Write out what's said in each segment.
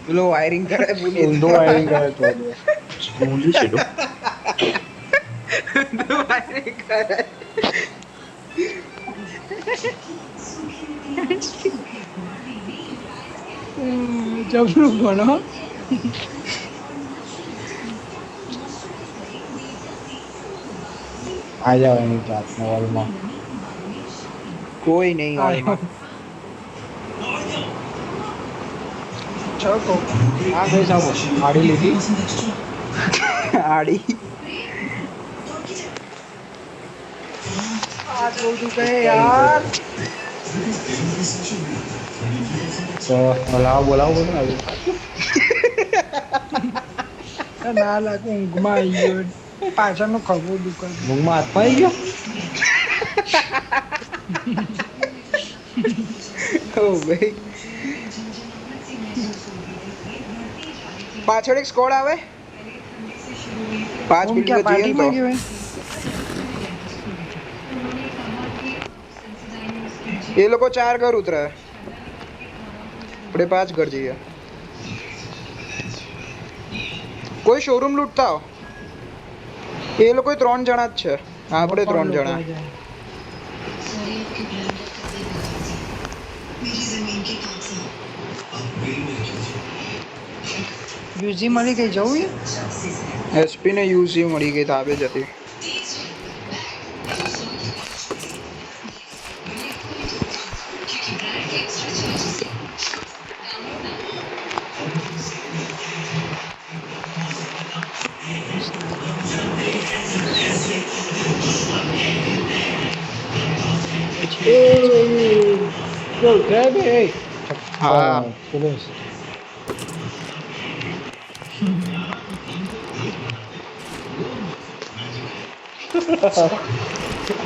પેલો વાયરિંગ કરે પુનિત ઊંધો વાયરિંગ કરે તો ઊંધી છે તો વાયરિંગ કરે જબરું ભણો આ જાવ એની જાતના વાલમાં કોઈ નહીં આયો હોલમાં છકો આ કઈ સાબો આડી લીધી આડી આ બોલું કહે યાર તો બોલાવો ને હવે ના લાગે ઊંઘમાં આવી ગયો પાછળનો ખભો દુકાન ઊંઘમાં હાથમાં આવી ગયો ઓ ભાઈ પાછળ એક સ્કોડ આવે 5 ઊંઘ ક્યાં બિલ્ડિંગ જોઈએ પાર્ટીમાં તો એ લોકો 4 ઘર ઉતરે આપણે 5 ઘર જઈએ કોઈ શોરૂમ લૂટતા હો એ લોકો 3 જણા જ છે આપણે 3 જણા યુઝી મળી ગઈ જવું એસપી ને યુઝી મળી ગઈ તાબે જતી Yo, grab it, hey. હા Police.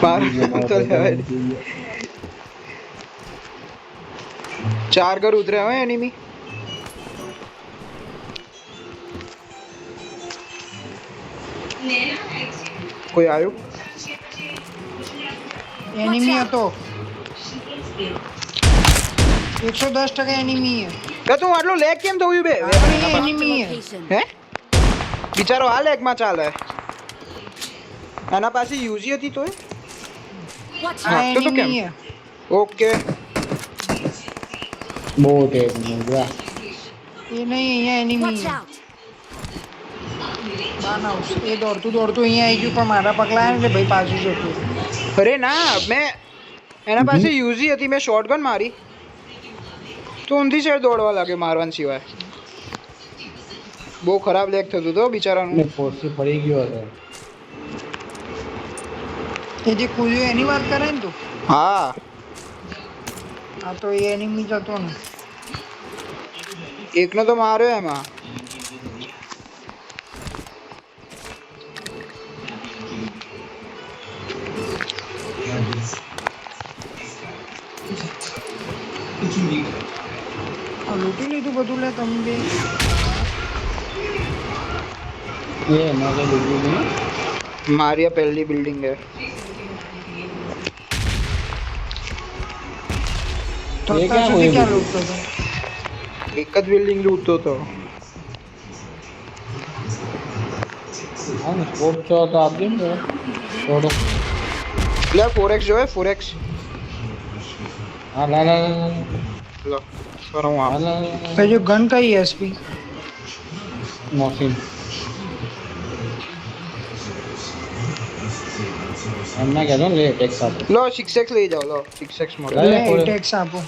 બાર તો લેવાય 4 ઘર ઉતરે હોય એનિમી કોઈ આવ્યું એનિમી હતો 110% એનિમી કે તું આટલું લેગ કેમ થયું બે એનિમી હે બિચારો આ લેગ માં ચાલે આના પાસે યુઝી હતી તોય આ તો કેમ એનિમી ઓકે બહુ ટેપ મૂંગા એ નહીં અહીંયા એનિમી બાનાઉસ એ દોડતું અહીંયા આવી ગયું પણ મારા પગલા આવ્યા એટલે ભાઈ પાછું જતું અરે ના મેં એના પાસે યુઝી હતી મેં શોટગન મારી તો ઊંધી સાઈડ દોડવા લાગે મારવાન સિવાય બહુ ખરાબ લેગ થતું તો બિચારાનું ને પોસ્ટ પડી ગયો હતો એ જે કૂદ્યો એની વાત કરે ને તું હા આ તો એ એનિમી જ હતો ને એકનો તો માર્યો એમાં લૂંટી લીધું બધું લે તમે બે એ મારે લીધું ને મારી આ પહેલી બિલ્ડિંગ હે તો એ અત્યાર ક્યાં સુધી હોય ક્યાં બધું? લૂંટતો હતો એક જ બિલ્ડિંગ લૂંટતો હતો હા ને સ્કોપ છો તો આપજો ને થોડો લે 4x જોવે 4x હા લા લા લા લો કરો હું લા આપ લા ભાઈ જો ગન કઈ એસપી મોસીન એમના કહેતો ને લે ટેક્સ આપો લો 6x લઈ જાઓ લો 6x મોડલ લે, લે થોડો. ટેક્સ આપો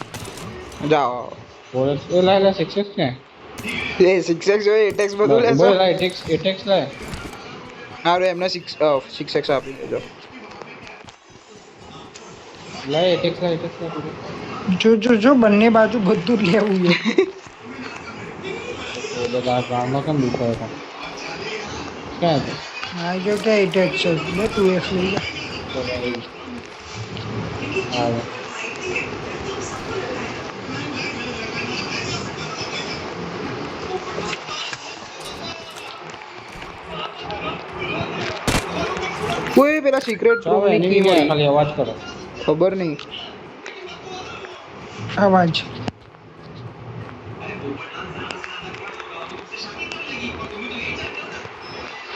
જાઓ ફોરેક્સ એ લા 6x ને એ 6x જોઈએ 8x બધું લેશો બોલ લા એટેક્સ લે હારું એમને 6x આપી દેજો લા એટેક્સ લા જો બંને બાજુ બધું લેવું છે તો બધા ગામમાં કેમ દુખાય હતા ક્યાં હતો હા જો ક્યાં એટેક છે લે 2x લઈ જા હા કોઈ પેલા સિક્રેટ ચાલો રૂમની એની કી બી મળી ખાલી અવાજ કરો ખબર નહીં. અવાજ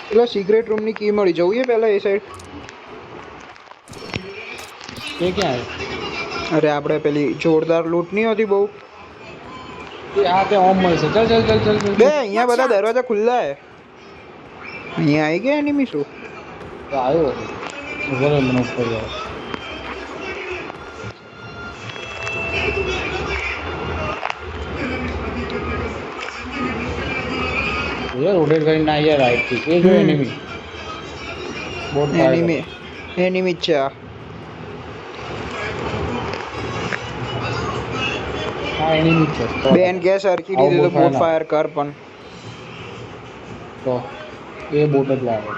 પેલા સિક્રેટ રૂમની કી મળી જવું એ પહેલા એ સાઈડ. એ ક્યાં અરે આપણે પેલી જોરદાર લૂંટ નહીં હોતી બહુ. છે આ તે ઓમ મળશે ચલ ચલ ચલ ચલ બે ચલ અહીંયા બધા દરવાજા ખુલ્લા હે. અહીંયા આવી ગયા એનિમી શું? તો આવ્યો ઉભો રહે મને ઉપર જાવ યાર રોટેટ કરીને ના યાર રાઈટ થી એ જો એનિમી બોટ એનિમી એનિમી જ છે આ. હા એનિમી છે તો બેન કે સરકી દીધી તો બોટ ફાયર કર પણ. તો એ બોટ જ લાવે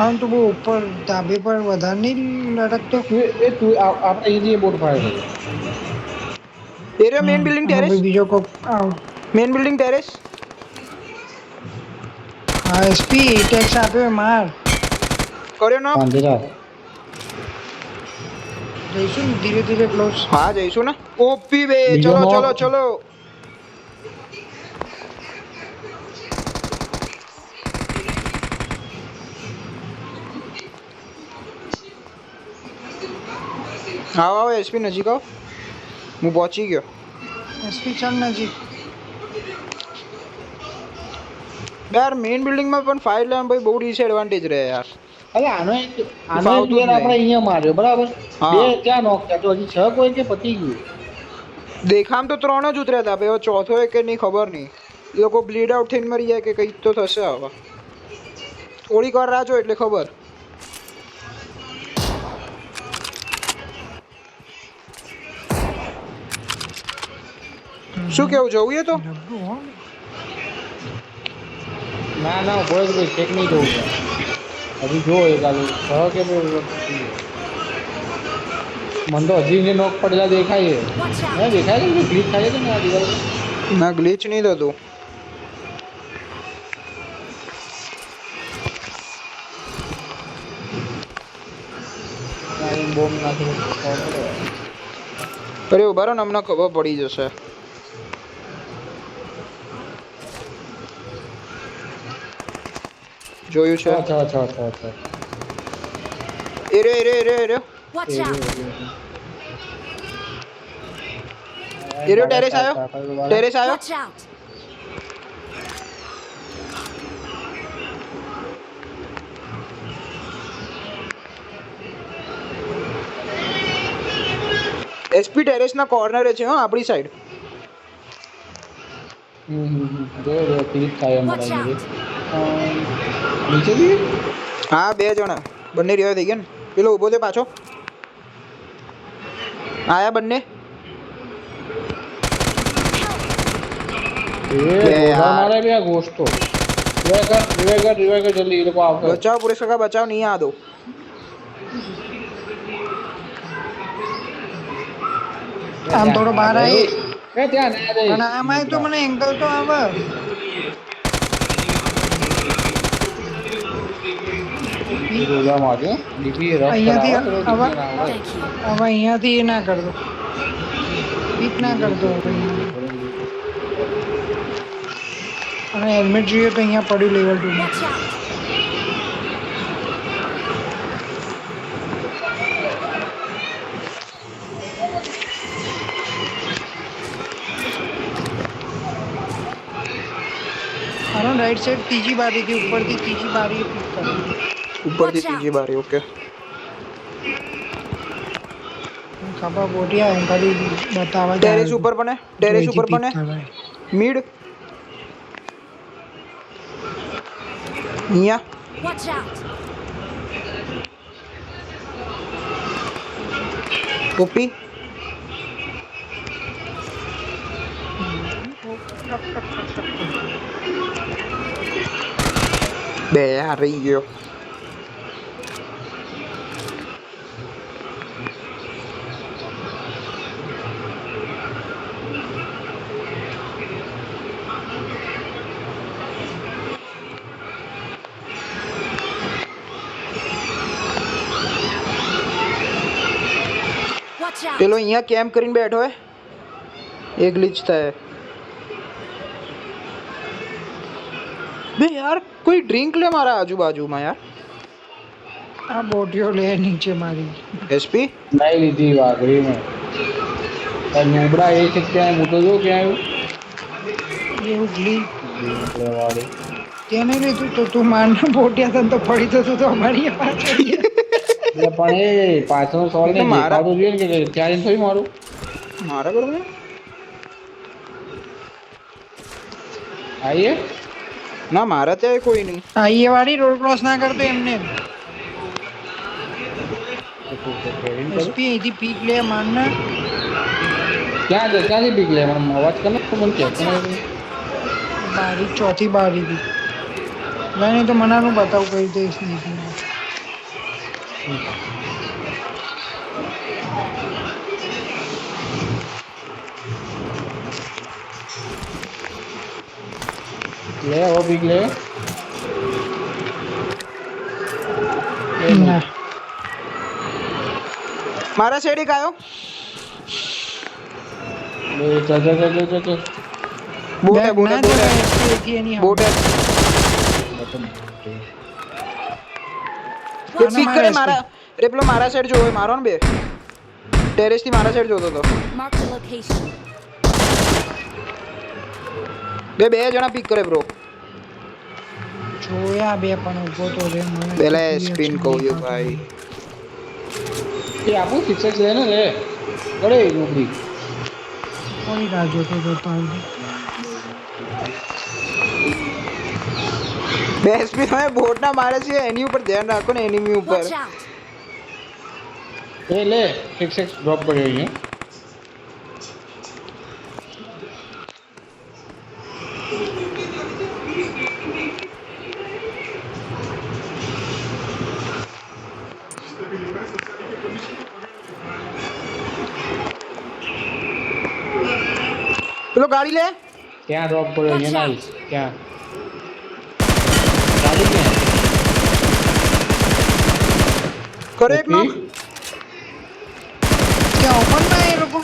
આમ તો બહુ ઉપર ધાબે પર વધારે નહીં લટકતો. એ તું આપણે એ boat fire area main building આમાં ટેરેસ. ભાઈ બીજો કોક મેઇન બિલ્ડિંગ ટેરેસ. હા એસપી ટેક્સ આપ્યો માર કર્યો ના. પાંજરા જઈશું ને ધીરે ધીરે ક્લોઝ. હા જઈશું ને. ઓપી બે બીજો ચલો ચલો knock. ચલો. આવો આવો એસપી નજીક આવો. હું પહોંચી ગયો. એસપી ચાલ નજીક. યાર મેઇન બિલ્ડિંગમાં પણ ફાઇલ લેવા ભાઈ બહુ ડિસએડવાન્ટેજ રહે યાર. અરે આનો ફાવતું જ પ્લેયર આપણે નહીં. અહીંયા માર્યો બરાબર હા. બે ક્યાં નોક થયા તો હજી 6 કોઈ કે પતી ગયું દેખામ તો 3 જ ઉતર્યા હતા. હવે ચોથો એ કે નહીં ખબર નહીં. એ લોકો બ્લીડ આઉટ થઈને મરી જાય કે કંઈક તો થશે હવે. થોડીક વાર રાહ જો એટલે ખબર. શું કેવું જવું એ તો? ડબ્બુ હો. ના ના બોય ભાઈ ચેક નહીં જવું છે હજી જો એ ચાલુ 6 કે મને તો હજી જે નોક પડેલા દેખાય છે હે દેખાય છે ક્લિક થાય છે ને આ દિવાલ ના ગ્લિચ નહીં થતું. બોમ્બ નાખી અરે ઉભા રહો ને હમણાં ખબર પડી જશે. જોયું છે. અચ્છા અચ્છા અચ્છા અચ્છા એરે Watch out! એરિયો ટેરેસ આવ્યો. ટેરેસ આવ્યો. Watch out! એસપી ટેરેસ ના કોર્નરે છે હો આપણી સાઈડ. જો ક્લિક થાય Watch અમારા out! નીચે બી હા 2 જણા બંને રિવાય થઈ ગયા ને. પેલો ઊભો છે પાછો. આયા બંને. મારે બી આ ગોસ્તો રિવાઈ કર જલ્દી એ લોકો આવશે બચાવ પૂરે સકા બચાવ નહીં આ દો. આમ થોડો બહાર આવી એ ત્યાં ના જઈ પણ આમાં તો મને એંગલ તો આવે. રોજા માર્યો ડીપી રફ અહીંયાથી કરાવો હવે Thank you. હવે અહીંયાથી એ ના કરતો પીક ના કરતો હવે અહીંયા. અને હેલ્મેટ જોઈએ તો અહીંયા પડ્યું લેવલ 2 માં. Watch out! આનો રાઈટ સાઈડ ત્રીજી બારીથી ઉપરથી ત્રીજી બારી પીક કરે. ઉપરથી ત્રીજી બારી. ઓકે ખબર બોટિયા હું ખાલી બતાવવા ટેરેસ ઉપર પણ ટેરેસ ઉપર પણ મિડ અહીંયા. Watch out! કોપી. બે આ રહી ગયો. પેલો અહીંયા કેમ્પ કરીને બેઠો હે એ ગ્લિચ થાય બે યાર કોઈ ડ્રિંક લે મારા આજુબાજુમાં યાર આ બોટીઓ લે નીચે મારી એસપી નહીં લીધી વાઘરી મેં નુબડા એ છે ત્યાં હું તો જો ક્યાં એવું ગ્લી આવ્યું વાળું તેને લીધું તો તું મારના બોટિયા તને તો પડી તો તું તો અમારી પાછળ પણ એ પાછળનો સવાલ એ તો નહીં મારા- દેખાતું જોઈએ ને કે ત્યાં જઈને થોડી મારું મારા બરોબર આવીએ ના મારા ત્યાં કોઈ નહીં આ એ વાળી રોડ ક્રોસ ના કરતો એમને એસપી અહીંથી પીક લે મારના ક્યાં છે ક્યાંથી પીક લે મને અવાજ કરે તો મને ચેક કરે બારી ચોથી બારી થી નહીં તો મનાનું બતાવું કઈ રીતે સ્નેક લે ઓ પીક લે ના મારા શેડી કાયો લે ચલ ચલ ચલ ચલ ચલ બોટ હે બેગ બોટ હે ના બોટ હે જવાય, SPA થી એની બોટ હે આને પીક મારે કરે SP. મારા રે પેલો મારા સાઈડ જોવે મારો ને બે ટેરેસ થી મારા સાઈડ જોતો હતો Marked a location. બે જણા પીક કરે બ્રો જોયા બે પણ ઉભો તો રે મને પેલા સ્પિન કહું છું ભાઈ એ આપણું ફિક્સર છે ને રે કરે નોકરી કોઈ રાહ જોતો જોતો આવજો બે સ્પિન હવે બોટ ના મારે છે એની ઉપર ધ્યાન રાખો ને એનિમી ઉપર Watch out. એ લે ફિક્સર ડ્રોપ કર્યો અહીંયા પેલો ગાડી લે ક્યાં ડ્રોપ કર્યો અહીંયા નાઈસ ક્યાં ગાડી ક્યાં કરે એક નોક ક્યાં ઓપન માં એ લોકો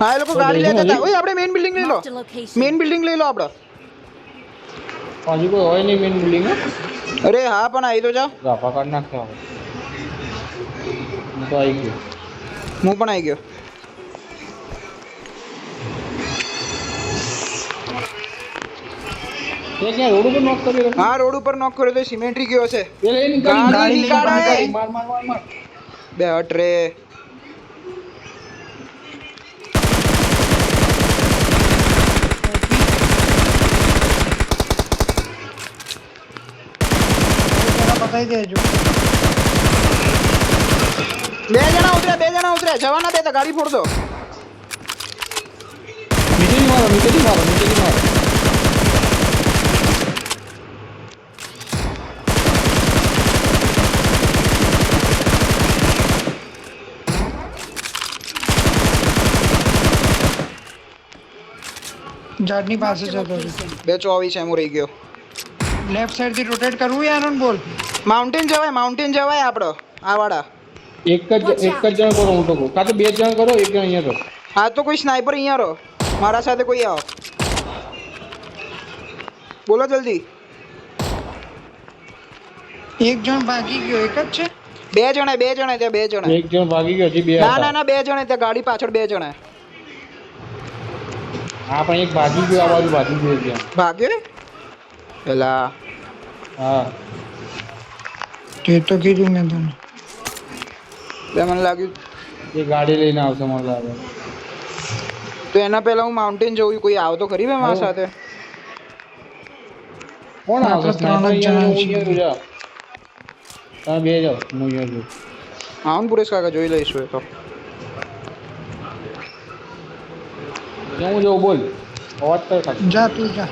હા એ લોકો તો ગાડી લઈને લેતા હતા હજી? ઓય આપણે મેઇન બિલ્ડિંગ લઈ લો Marked a location. Main building લઈ લો આપણે હજી કોઈ હોય નહીં મેન બિલ્ડિંગ અરે હા પણ આવી તો જાઓ ગાફા કાઢ નાખ્યા હવે હું તો આવી ગયો હું પણ આવી ગયો એ ક્યાં રોડ ઉપર નોક કર્યો હા રોડ ઉપર નોક કર્યો તો સિમેન્ટ્રી ગયો હશે એ લઈ નીકળ ગાડી નીકાળે. માર માર માર માર બે હટ રે જરા બતાવી દેજો બે જણા ઉતર્યા જવાના દે તો ગાડી ફોડ દો નીચેથી મારો નીચેથી મારો નીચેથી મારો ઝાડની પાસે Marked a જતો location. 224 એમો રહી ગયો લેફ્ટ સાઈડ થી રોટેટ કરવું યાર બોલ માઉન્ટેન જવાય આપણો આ વાળા એક જ જણ કરો હું તો કહું કાં તો બે જણ કરો એક જણ અહીંયા કરો હા તો કોઈ સ્નાઈપર અહીંયા રહો મારા સાથે કોઈ આવો બોલો જલ્દી એક જણ ભાગી ગયો એક જ છે બે જણા ત્યાં બે જણા એક જણ ભાગી ગયો હજી બે ના હતા. ના બે જણા ત્યાં ગાડી પાછળ બે જણા હા પણ એક ભાગી ગયો આ બાજુ ભાગી ગયો ત્યાં ભાગ્યો પેલા હા તે તો કીધું મેં તને બે મને લાગ્યું એ ગાડી લઈને આવશે મને લાગે તો એના પહેલા હું માઉન્ટેન જવું કોઈ આવો તો ખરી બે મારા સાથે કોણ આવશે માત્ર ત્રણ જ સ્નાઈપર જણા અહીંયા છીએ. હું અહીંયા તમે બે જાઓ હું અહીંયા છું આવો ને પુરેશ કાકા જોઈ લઈશું એ તો ક્યાં હું જવું બોલ અવાજ કર ખાલી જા તું જા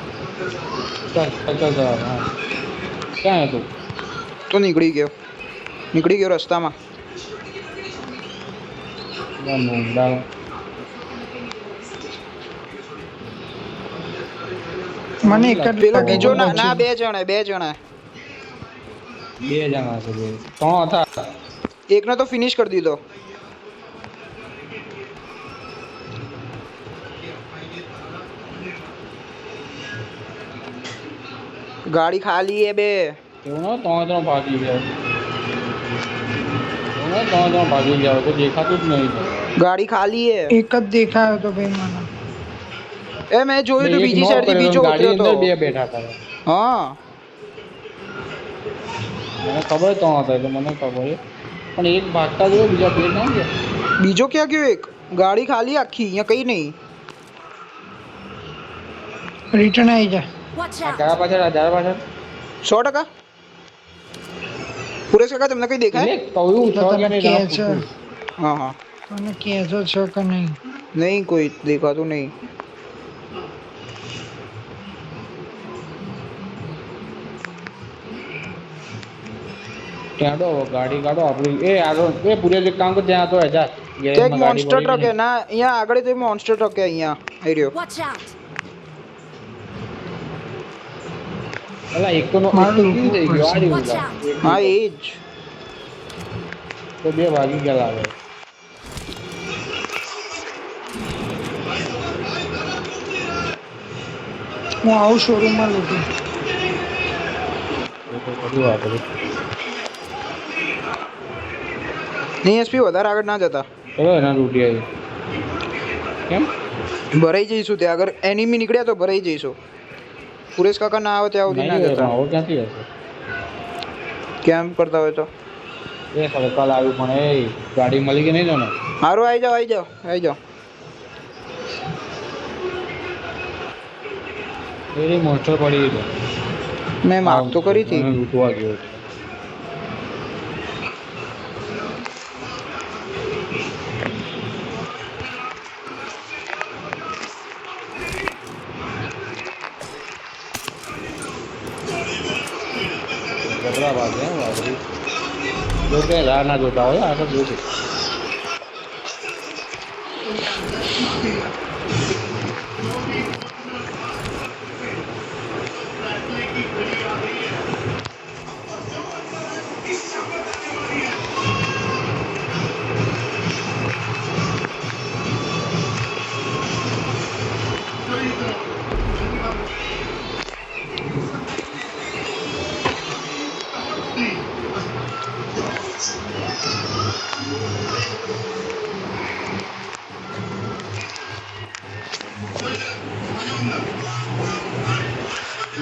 ચાલ ચાલ ચાલ ચાલ હા ક્યાં હતું તો નીકળી ગયો રસ્તામાં ડાળ મને એક જ પેલો લાગે બીજો છે. ના બે જણા બે જણા છે બે ત્રણ હતા એકને તો ફિનિશ કરી દીધો ગાડી ખાલી હે બે. એવું ના ત્રણ ભાગી જાય. એવું ના ત્રણ ભાગી જાય તો દેખાતું જ નહીં. ગાડી ખાલી હે. એક જ દેખાયો તો ભાઈ મને. એ મેં જોયું તો એક બીજી knock સાઈડ થી કર્યો, બીજો ગાડી ઉતર્યો અંદર બે તો. બેઠા હતા. હા મને ખબર ત્રણ હતા એટલે મને ખબર છે. પણ એક ભાગતા જોયો બીજા બે ના ગયા. બીજો ક્યાં ગયો એક? ગાડી ખાલી આખી, અહીંયા કઈ નહીં. રિટર્ન આવી જા. Watch આ out! તારા પાછળ 100%. પુરેશ કાકા તમને કઈ દેખાય? એટલે કહ્યું તો છ તને કે નહીં કે તારા છે પૂછું. હા હા તને કહેજો છો કે નહીં? નહીં કોઈ દેખાતું નહીં. કાઢો ગાડી કાઢો આપણી. એ આગળ એ પૂરે એક કામ કર ત્યાં તો જા તે એક મોન્સ્ટર ટ્રક હે ના અહીંયા આગળ તો મોન્સ્ટર ટ્રક હે અહીંયા આવી રહ્યો. Watch out! અલા એક તો નો મારું એક થઈ ગયો આ રહ્યું Watch લા. out! હા એ જ. તો બે ભાગી ગયા લાગે. હું આવું શોરૂમમાં લીધું. એ તો બધું આપણે નહીં એસપી વધારે આગળ ના જતા. ચલો એના લૂંટી આવી. કેમ ભરાઈ જઈશું ત્યાં આગળ એનિમી નીકળ્યા તો ભરાઈ જઈશું. પુરેશ કાકા ના આવે ત્યાં સુધી ના નહીં જતા. આવો ક્યાંથી હશે. કેમ્પ કરતા હોય તો એ સડકાલ આવ્યું પણ એ ગાડી મળી કે નહીં તને. સારું આવી જાઓ આવી જાઓ આવી જાઓ. એની મોસ્ટર પડી ગઈ. મેં માફ તો કરી હતી. મને લૂંટવા ગયો છે. ગબરા ભાગે હે વાઘરી. જો કે રાહ ના જોતા હોય આગળ જોજે.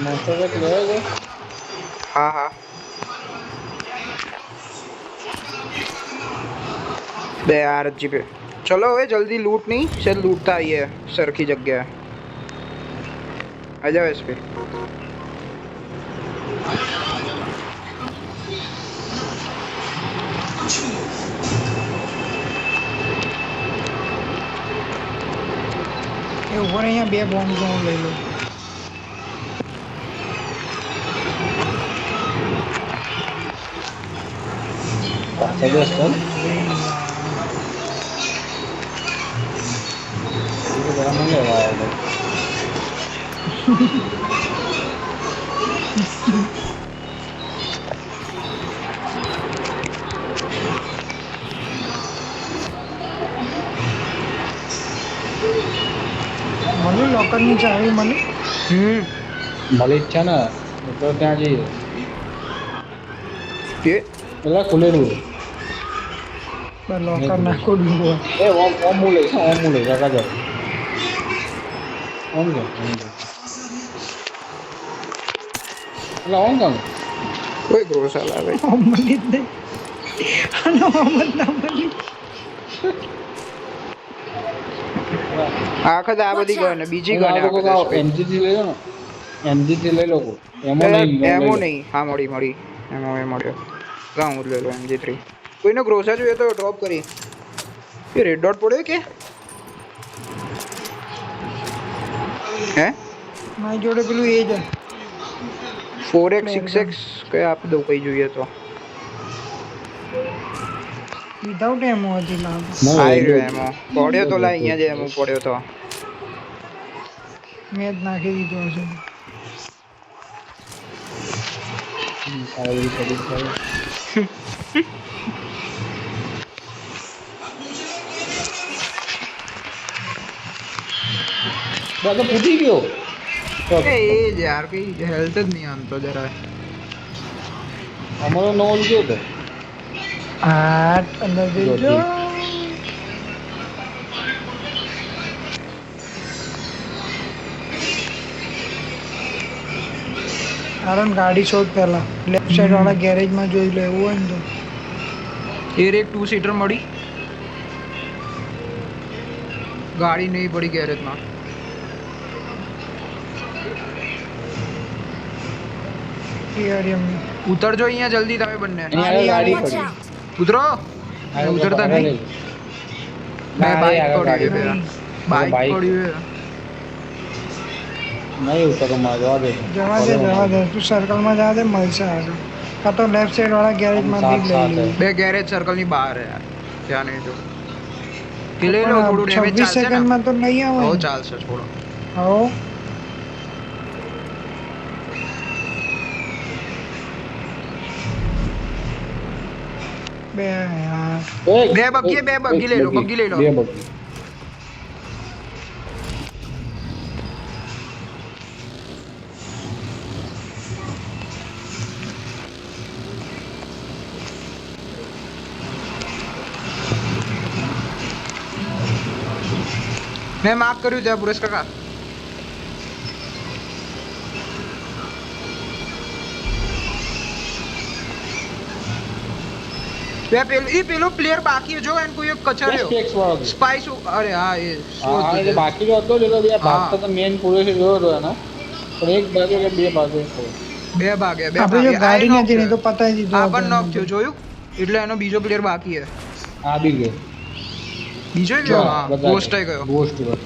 મોસ્ટર એક લેવા ગયો. હા હા બે RGB. ચલો હવે જલ્દી લૂંટ નહીં ચાલ લૂંટતા આવીએ સરખી જગ્યાએ. આ જાઓ એસપી. એ ઉપર અહીંયા બે બોમ્બ હું લઈ લઉં. સજેસ્ટ કર. એ તો જરા મને લેવા આવ્યો. મને લોકરની ચાવી મને. મળી જ છે ને તો ત્યાં જઈએ. કે પેલા ખુલેલું. લોકર નાખો ડૂબો. એ ઓમ ઓમ હું લઈશ ઓમ હું લઈશ કાકા જાવ. ઓમ જાવ ઓમ જાવ. એટલે ઓમ જાવ. કોઈ ગ્રોસા લાવે. મળી જ નહીં. આનો મત ના મળી. આખત આ બધી ગયો ને બીજી ગયો ને એમજીથી લઈ લો ને. એમજીથી લઈ લો કોઈ. એમો નહીં એમો નહીં. હા મળી મળી એમો એ મળ્યો. ગાઉં લઈ લો MG3. કોઈનો ગ્રોસા જોઈએ તો ડ્રોપ કરી. એ રેડ ડોટ પડ્યો કે હે મારી જોડે પેલું એ જ 4x 6x કઈ આપી દઉં કઈ જોઈએ તો. વિધાઉટ એમો હતી લાવ. આઈ રહ્યો એમો પડ્યો તો લા અહીંયા જ એમો પડ્યો તો. મેં જ નાખી દીધો હશે. તો ફૂટી ગયો. તો એ જ યાર કઈ હેલ્થ જ નહીં આમ તો જરા અમારો નવો લીધો તો આઠ અંદર દેજો જોતી. આરન ગાડી શોધ પહેલા લેફ્ટ સાઈડ વાળા ગેરેજમાં જોઈ લે એવું હોય ને તો એ એક 2 સીટર મળી ગાડી નહીં પડી ગેરેજમાં ટીઆરએમ ઉતરજો અહીંયા જલ્દી તમે બંને એની આગળ ગાડી Watch પડી out! ઉતરો આગળ ઉતરતા આગળ નહીં લઈ. મેં ના, બાઇક આગળ ગાડી પડ્યું પડી. Bike bike. પડ્યું નહીં ઉતરો મારે જવા દે જવા દે તું સર્કલમાં જવા દે મળશે આગળ કાં તો લેફ્ટ સાઈડ વાળા ગેરેજમાં બી લઈ લે બે ગેરેજ સર્કલ ની બહાર હે યાર ત્યાં નહીં જો કે લઈ લો થોડું ડેમેજ 26 ચાલશે ને સેકન્ડમાં તો નહીં આવે હો ને. ચાલશે થોડો હો બે યાર બે બગ્ગી, બે બગ્ગી લઈ લો, બગ્ગી લઈ લો. બે બગ્ગી. મેં માફ કર્યું ત્યાં પુરેશ કાકા પેલો પ્લેયર બાકી જો એને કોઈ એક કચર્યો Specs વાળો છે. સ્પાઈસ અરે હા એ હા, હા, એટલે બાકી જો હતો લેલો યાર હા. ભાગતો તો મેન પુરુષ જોયો હતો એનો પણ એક બાજુ કે બે બાજુ હતો. બે ભાગે બે આપણે જો ભાગે ગાડી આ નથી ને તો knock પતાવી દીધું આ પણ knock આપણે. થયો જોયું એટલે એનો બીજો પ્લેયર બાકી હે આ બી ગયો બીજો ગયો હા બધા ગોસ્ટ આઈ ગયો ગોસ્ટ ગયો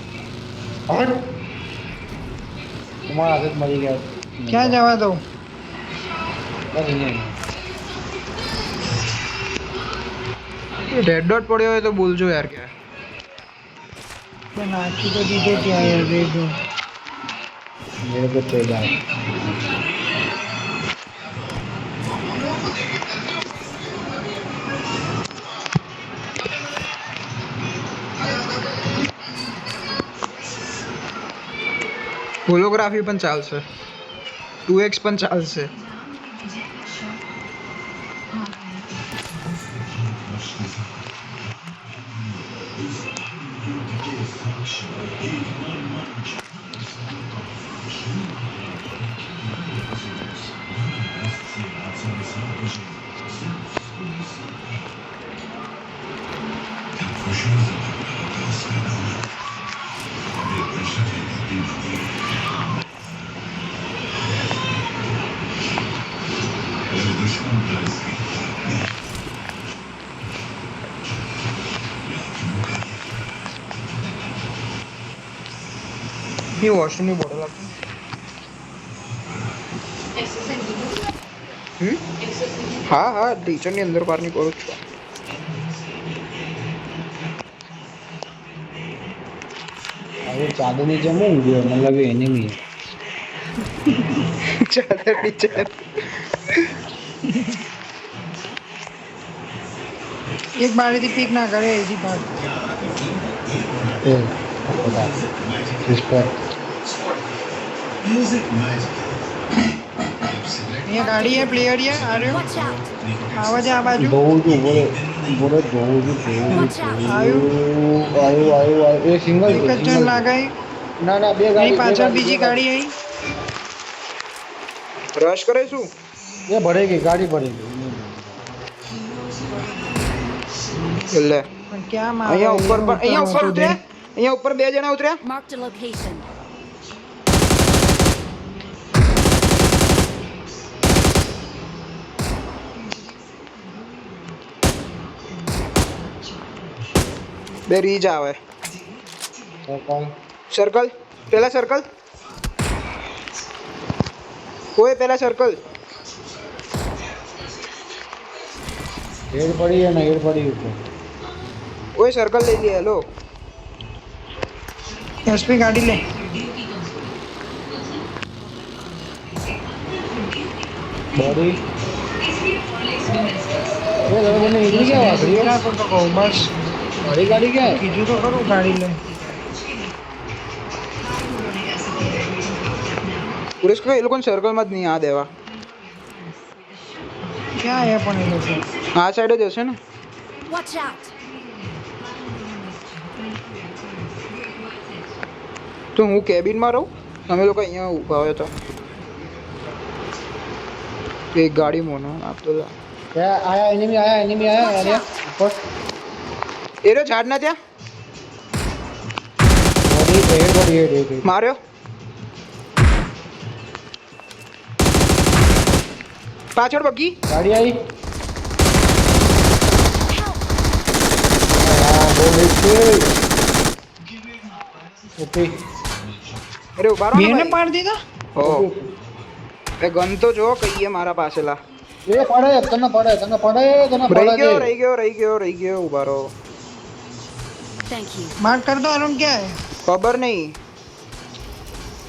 તમારા હાથે જ મરી ગયા ક્યાં જવા દઉં બસ અહીંયા. રેડ ડોટ પડ્યો હોય તો બોલજો યાર કે મેં નાખી તો દીધો ત્યાં યાર દેજો मेरे को चाहिए હોલોગ્રાફી પણ ચાલશે 2x પણ ચાલશે ये वॉशरूम में बोतल आपको हाँ हाँ टीचर ने अंदर बाहर नहीं करो अरे चादर नीचे मुंह गयो मतलब एनिमी चादर टीचर એક બારીથી પીક ના કરે એથી ભાગ ए पता रिस्पेक्ट અહીંયા ગાડી હે પ્લેયર હે આ રહ્યો Watch out! આવા છે આ બાજુ દોડું બોલે બોલે દોડું Watch out! આયો આયો એ સિંગલ એક જ જણ લાગાઈ ના ના બે અહીં ગાડી પાછળ બીજી ગાડી આવી रश करे शू ये भरेगी गाड़ी भरेगी ले પણ ક્યાં અહીંયા ઉપર પણ અહીંયા ઉપર ઉતરવા ઉતર્યા અહીંયા ઉપર બે જણા ઉતર્યા Marked a location. બે રીજ આવે तो कौन સર્કલ પેલા સર્કલ કોઈ પેલા સર્કલ हेड पड़ी है ना हेड पड़ी ऊपर ઓય સર્કલ લઈ લે હેલો એસપી ગાડી લે बॉडी ये जरा मैंने इधर क्या वापरी है ના તો કહું બસ बड़ी गाड़ी क्या है કીધું તો ખરું ગાડી લે સુરેશ એ લોકોને સર્કલમાં જ નહીં આ દેવા. ક્યાં આયા પણ એ લોકો આ સાઈડ જ હશે ને. Watch out! તો હું કેબિનમાં રહું, અમે લોકો અહીંયા ઊભા હોય તો એક ગાડી મોનો આપતો क्या आया एनिमी आया एरिया ऊपर એ રહ્યો ઝાડના ત્યાં बॉडी માર્યો. પાછળ બગી. गाड़ी आई ओके અરે ઉભા રહો ને બેને ભાઈ. પાડી દીધા હો એ ગન તો જો કહીએ મારા પાસેલા. ये पड़े तने पड़े રહી ગયો ઉભા રહો. Thank you. मार कर दो अरुण क्या है ખબર નહીં.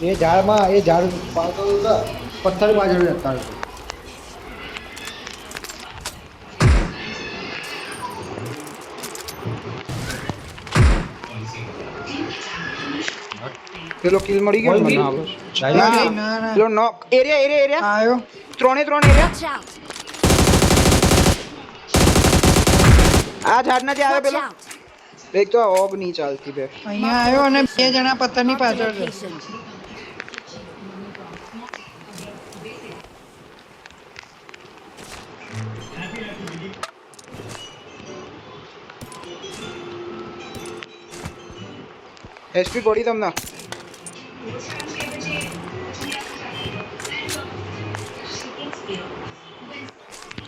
ये झाड़ पाता था पत्थर बाजू में रखता है પેલો કિલ મળી ગયો ને મને આ બસ. ના, ના ના. ના પેલો નોક એરિયા આયો ત્રણે એરિયા. Watch out! આ ઝાડના ત્યાં આવે Watch પેલો. out! એક તો ઓગ નહીં ચાલતી બે. અહીંયા આવ્યો અને બે જણા પથ્થરની Marked a પાછળ છે location. એસપી પડી તમને.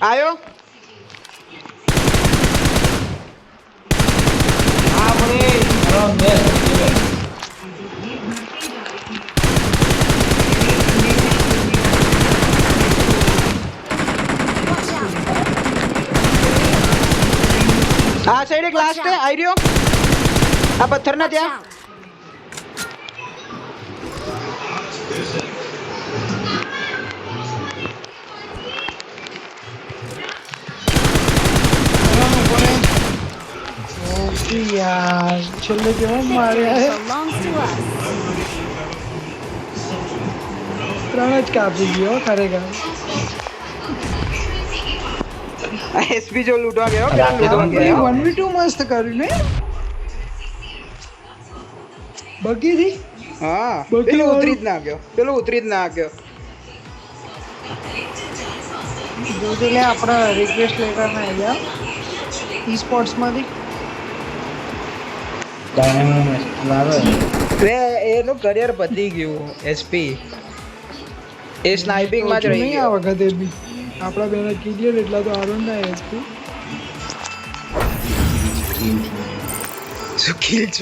આયો. Watch out! આ સાઈડ એક લાસ્ટ છે આઈ રહ્યો. આ પથ્થરના Watch ત્યાં. out! ઓકે યાર છેલ્લે કેવો માર્યા હે Belongs to us. ત્રણ જ કાપી ગયો ખરેખર એસપી જો લૂંટવા ગયો પેલા લૂંટવા ગયો. 1v2 મસ્ત કર્યું ને બગી થી હા બાકી પેલો વાળું. ઉતરી જ ના ગયો. જોજે લે આપણા રિક્વેસ્ટ લેટર ના આવ્યા ઈ સ્પોર્ટ્સ માંથી એનું કરિયર પતી ગયું એસપી. એ સ્નાઇપિંગ માં જ રહી નહીં આ ગયો. વખતે બી આપણા બેના ક્લિયર એટલા તો આરોન ના એસપી શું કિલ